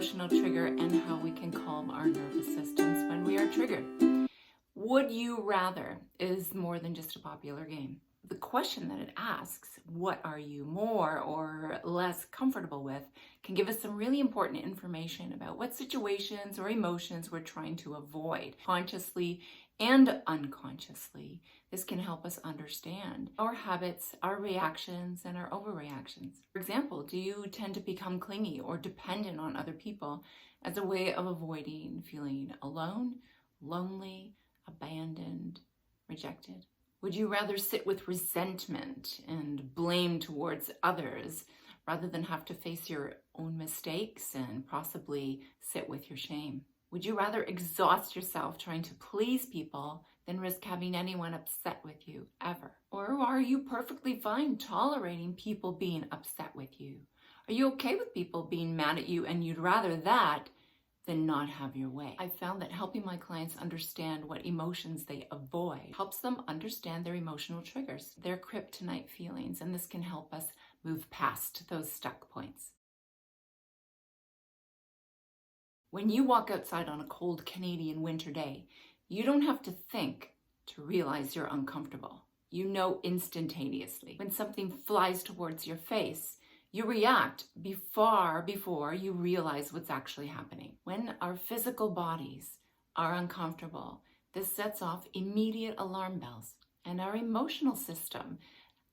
emotional trigger and how we can calm our nervous systems when we are triggered. Would you rather is more than just a popular game. The question that it asks, what are you more or less comfortable with, can give us some really important information about what situations or emotions we're trying to avoid, consciously and unconsciously. This can help us understand our habits, our reactions, and our overreactions. For example, do you tend to become clingy or dependent on other people as a way of avoiding feeling alone, lonely, abandoned, rejected? Would you rather sit with resentment and blame towards others rather than have to face your own mistakes and possibly sit with your shame? Would you rather exhaust yourself trying to please people than risk having anyone upset with you ever? Or are you perfectly fine tolerating people being upset with you? Are you okay with people being mad at you and you'd rather that than not have your way? I found that helping my clients understand what emotions they avoid helps them understand their emotional triggers, their kryptonite feelings, and this can help us move past those stuck points. When you walk outside on a cold Canadian winter day, you don't have to think to realize you're uncomfortable. You know instantaneously. When something flies towards your face, you react before you realize what's actually happening. When our physical bodies are uncomfortable, this sets off immediate alarm bells. And our emotional system,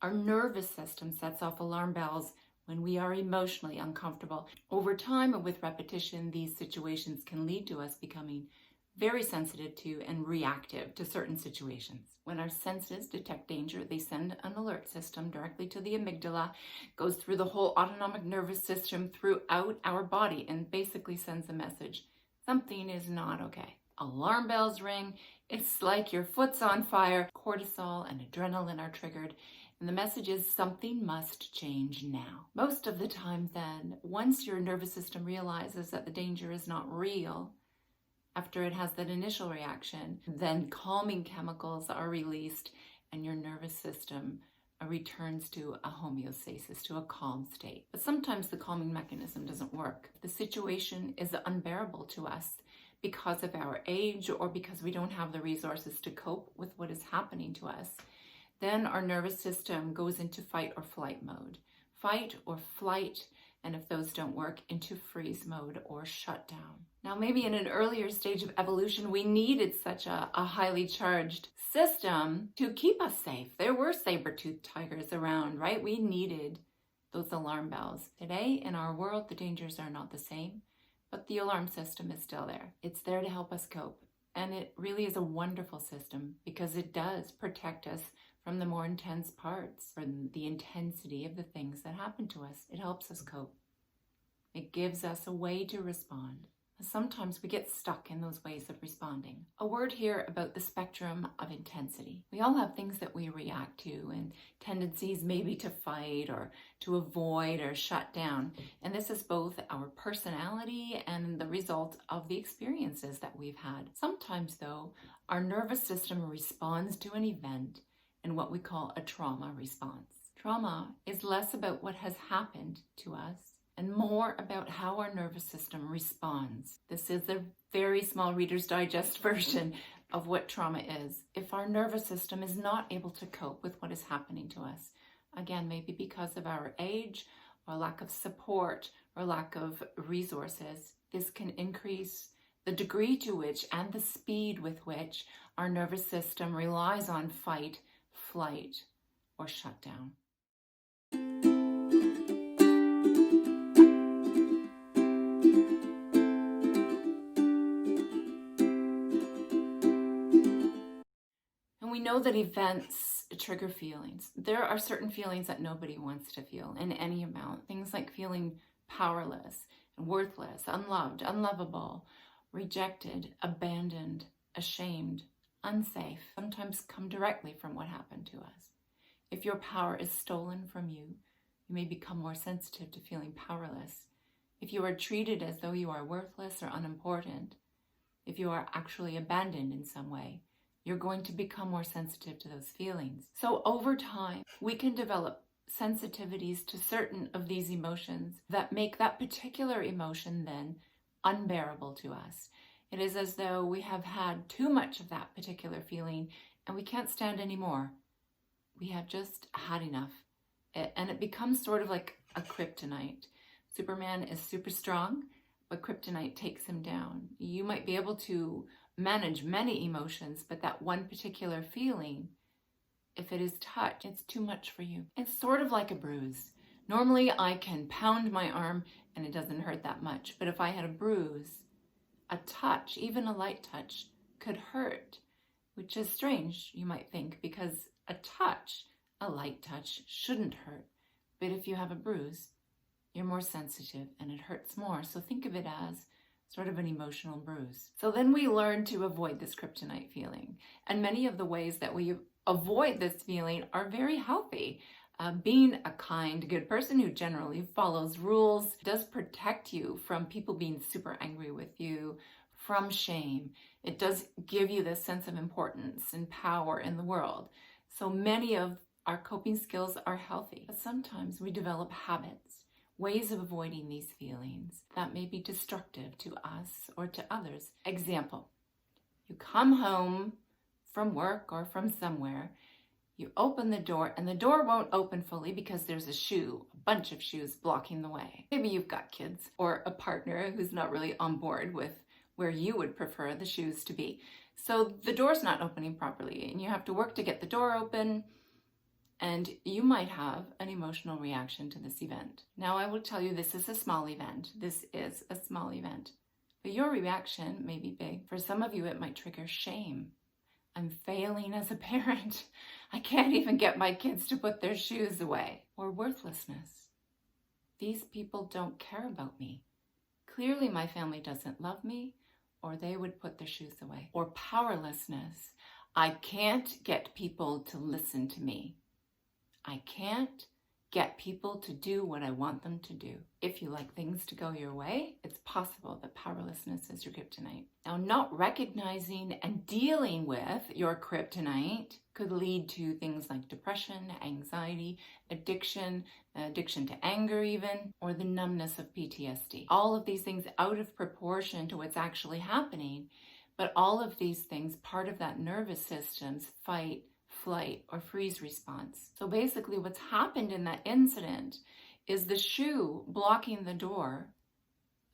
our nervous system sets off alarm bells when we are emotionally uncomfortable. Over time and with repetition, these situations can lead to us becoming very sensitive to and reactive to certain situations. When our senses detect danger, they send an alert system directly to the amygdala, goes through the whole autonomic nervous system throughout our body and basically sends a message. Something is not okay. Alarm bells ring. It's like your foot's on fire. Cortisol and adrenaline are triggered. And the message is something must change now. Most of the time then, once your nervous system realizes that the danger is not real, after it has that initial reaction, then calming chemicals are released and your nervous system returns to a homeostasis, to a calm state. But sometimes the calming mechanism doesn't work. The situation is unbearable to us because of our age or because we don't have the resources to cope with what is happening to us. Then our nervous system goes into fight or flight mode. Fight or flight, and if those don't work, into freeze mode or shutdown. Now, maybe in an earlier stage of evolution, we needed such a highly charged system to keep us safe. There were saber-toothed tigers around, right? We needed those alarm bells. Today, in our world, the dangers are not the same, but the alarm system is still there. It's there to help us cope. And it really is a wonderful system because it does protect us from the more intense parts, from the intensity of the things that happen to us. It helps us cope. It gives us a way to respond. Sometimes we get stuck in those ways of responding. A word here about the spectrum of intensity. We all have things that we react to and tendencies maybe to fight or to avoid or shut down. And this is both our personality and the result of the experiences that we've had. Sometimes though, our nervous system responds to an event in what we call a trauma response. Trauma is less about what has happened to us and more about how our nervous system responds. This is a very small Reader's Digest version of what trauma is. If our nervous system is not able to cope with what is happening to us, again, maybe because of our age or lack of support or lack of resources, this can increase the degree to which and the speed with which our nervous system relies on fight, flight, or shutdown. And we know that events trigger feelings. There are certain feelings that nobody wants to feel in any amount. Things like feeling powerless and worthless, unloved, unlovable, rejected, abandoned, ashamed, unsafe, sometimes come directly from what happened to us. If your power is stolen from you, you may become more sensitive to feeling powerless. If you are treated as though you are worthless or unimportant, if you are actually abandoned in some way, you're going to become more sensitive to those feelings. So over time, we can develop sensitivities to certain of these emotions that make that particular emotion then unbearable to us. It is as though we have had too much of that particular feeling and we can't stand anymore. We have just had enough. And it becomes sort of like a kryptonite. Superman is super strong, but kryptonite takes him down. You might be able to manage many emotions, but that one particular feeling, if it is touched, it's too much for you. It's sort of like a bruise. Normally I can pound my arm and it doesn't hurt that much, but if I had a bruise, a touch, even a light touch, could hurt, which is strange, you might think, because a touch, a light touch, shouldn't hurt. But if you have a bruise, you're more sensitive and it hurts more. So think of it as sort of an emotional bruise. So then we learn to avoid this kryptonite feeling. And many of the ways that we avoid this feeling are very healthy. Being a kind, good person who generally follows rules does protect you from people being super angry with you, from shame. It does give you this sense of importance and power in the world. So many of our coping skills are healthy. But sometimes we develop habits, ways of avoiding these feelings that may be destructive to us or to others. Example, you come home from work or from somewhere, you open the door and the door won't open fully because there's a bunch of shoes blocking the way. Maybe you've got kids or a partner who's not really on board with where you would prefer the shoes to be. So the door's not opening properly and you have to work to get the door open, and you might have an emotional reaction to this event. Now I will tell you, this is a small event. This is a small event, but your reaction may be big. For some of you, it might trigger shame. I'm failing as a parent. I can't even get my kids to put their shoes away. Or worthlessness. These people don't care about me. Clearly my family doesn't love me, or they would put their shoes away. Or powerlessness. I can't get people to listen to me. I can't get people to do what I want them to do. If you like things to go your way, it's possible that powerlessness is your kryptonite. Now, not recognizing and dealing with your kryptonite could lead to things like depression, anxiety, addiction to anger even, or the numbness of PTSD. All of these things out of proportion to what's actually happening, but all of these things, part of that nervous system's fight, flight, or freeze response. So basically what's happened in that incident is the shoe blocking the door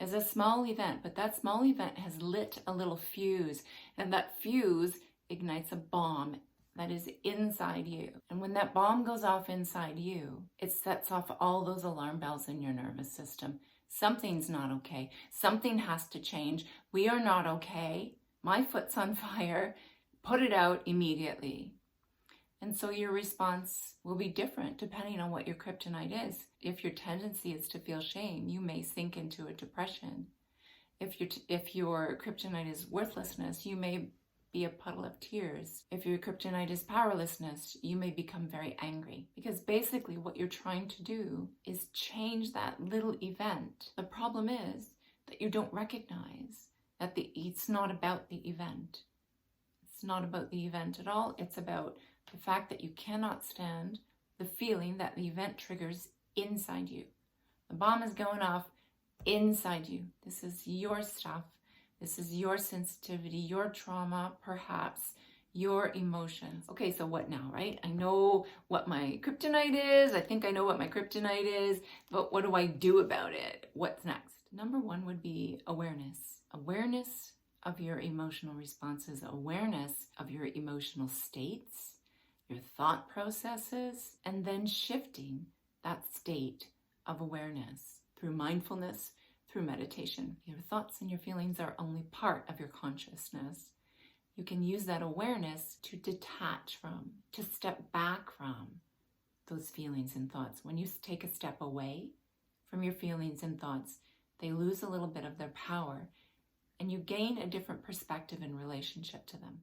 is a small event, but that small event has lit a little fuse, and that fuse ignites a bomb that is inside you. And when that bomb goes off inside you, it sets off all those alarm bells in your nervous system. Something's not okay. Something has to change. We are not okay. My foot's on fire. Put it out immediately. And so your response will be different depending on what your kryptonite is. If your tendency is to feel shame, you may sink into a depression. If your kryptonite is worthlessness, you may be a puddle of tears. If your kryptonite is powerlessness, you may become very angry. Because basically what you're trying to do is change that little event. The problem is that you don't recognize that it's not about the event. It's not about the event at all. It's about the fact that you cannot stand the feeling that the event triggers inside you. The bomb is going off inside you. This is your stuff. This is your sensitivity, your trauma, perhaps your emotions. Okay, so what now, right? I know what my kryptonite is. I think I know what my kryptonite is, but what do I do about it? What's next? Number one would be awareness. Awareness of your emotional responses, awareness of your emotional states, your thought processes, and then shifting that state of awareness through mindfulness, through meditation. Your thoughts and your feelings are only part of your consciousness. You can use that awareness to detach from, to step back from those feelings and thoughts. When you take a step away from your feelings and thoughts, they lose a little bit of their power, and you gain a different perspective in relationship to them.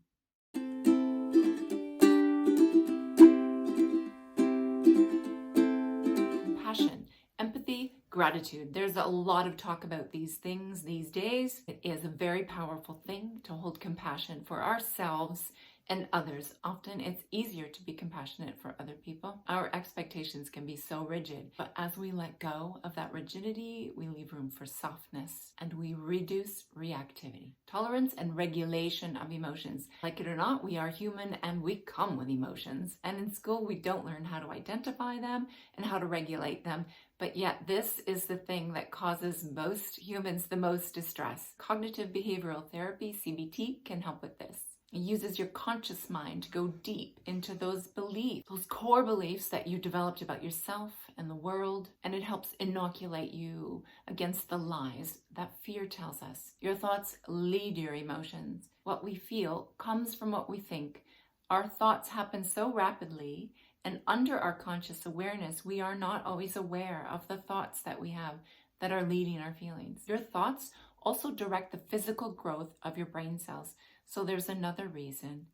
Compassion, empathy, gratitude. There's a lot of talk about these things these days. It is a very powerful thing to hold compassion for ourselves and others. Often it's easier to be compassionate for other people. Our expectations can be so rigid, but as we let go of that rigidity, we leave room for softness and we reduce reactivity. Tolerance and regulation of emotions. Like it or not, we are human and we come with emotions. And in school, we don't learn how to identify them and how to regulate them. But yet this is the thing that causes most humans the most distress. Cognitive behavioral therapy, CBT, can help with this. It uses your conscious mind to go deep into those beliefs, those core beliefs that you developed about yourself and the world, and it helps inoculate you against the lies that fear tells us. Your thoughts lead your emotions. What we feel comes from what we think. Our thoughts happen so rapidly, and under our conscious awareness, we are not always aware of the thoughts that we have that are leading our feelings. Your thoughts also direct the physical growth of your brain cells. So there's another reason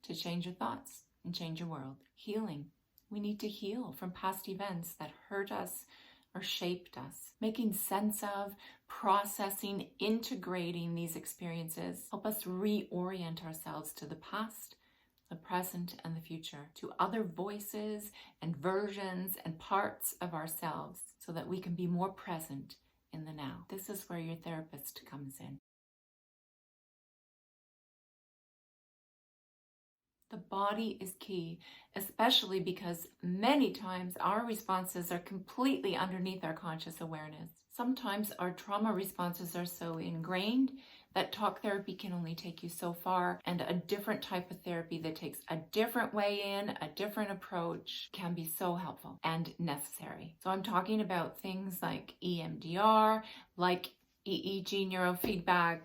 to change your thoughts and change your world. Healing. We need to heal from past events that hurt us or shaped us. Making sense of, processing, integrating these experiences help us reorient ourselves to the past, the present, and the future, to other voices and versions and parts of ourselves so that we can be more present in the now. This is where your therapist comes in. The body is key, especially because many times our responses are completely underneath our conscious awareness. Sometimes our trauma responses are so ingrained that talk therapy can only take you so far, and a different type of therapy that takes a different way in, a different approach, can be so helpful and necessary. So I'm talking about things like EMDR, like EEG neurofeedback,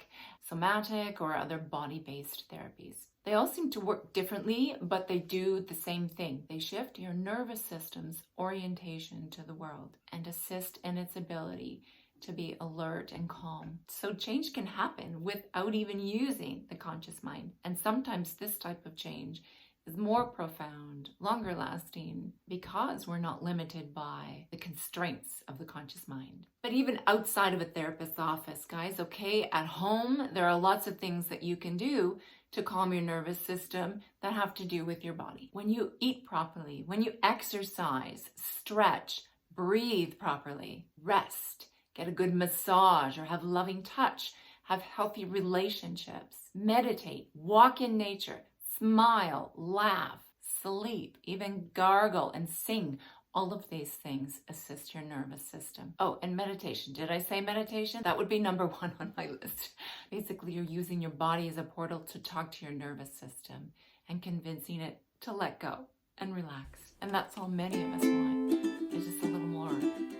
somatic, or other body-based therapies. They all seem to work differently, but they do the same thing. They shift your nervous system's orientation to the world and assist in its ability to be alert and calm. So change can happen without even using the conscious mind. And sometimes this type of change is more profound, longer lasting, because we're not limited by the constraints of the conscious mind. But even outside of a therapist's office, guys, okay, at home, there are lots of things that you can do to calm your nervous system that have to do with your body. When you eat properly, when you exercise, stretch, breathe properly, rest, get a good massage or have loving touch, have healthy relationships, meditate, walk in nature, smile, laugh, sleep, even gargle and sing. All of these things assist your nervous system. Oh, and meditation. Did I say meditation? That would be number one on my list. Basically, you're using your body as a portal to talk to your nervous system and convincing it to let go and relax. And that's all many of us want. It's just a little more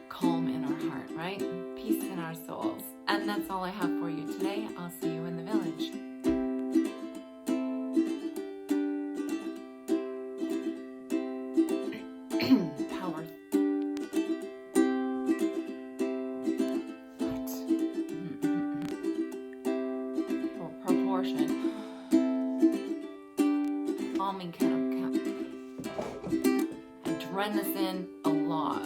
calm in our heart, right? Peace in our souls. And that's all I have for you today. I'll see you in the village. Power. What? Proportion. Calming kind of. Adrenaline a lot.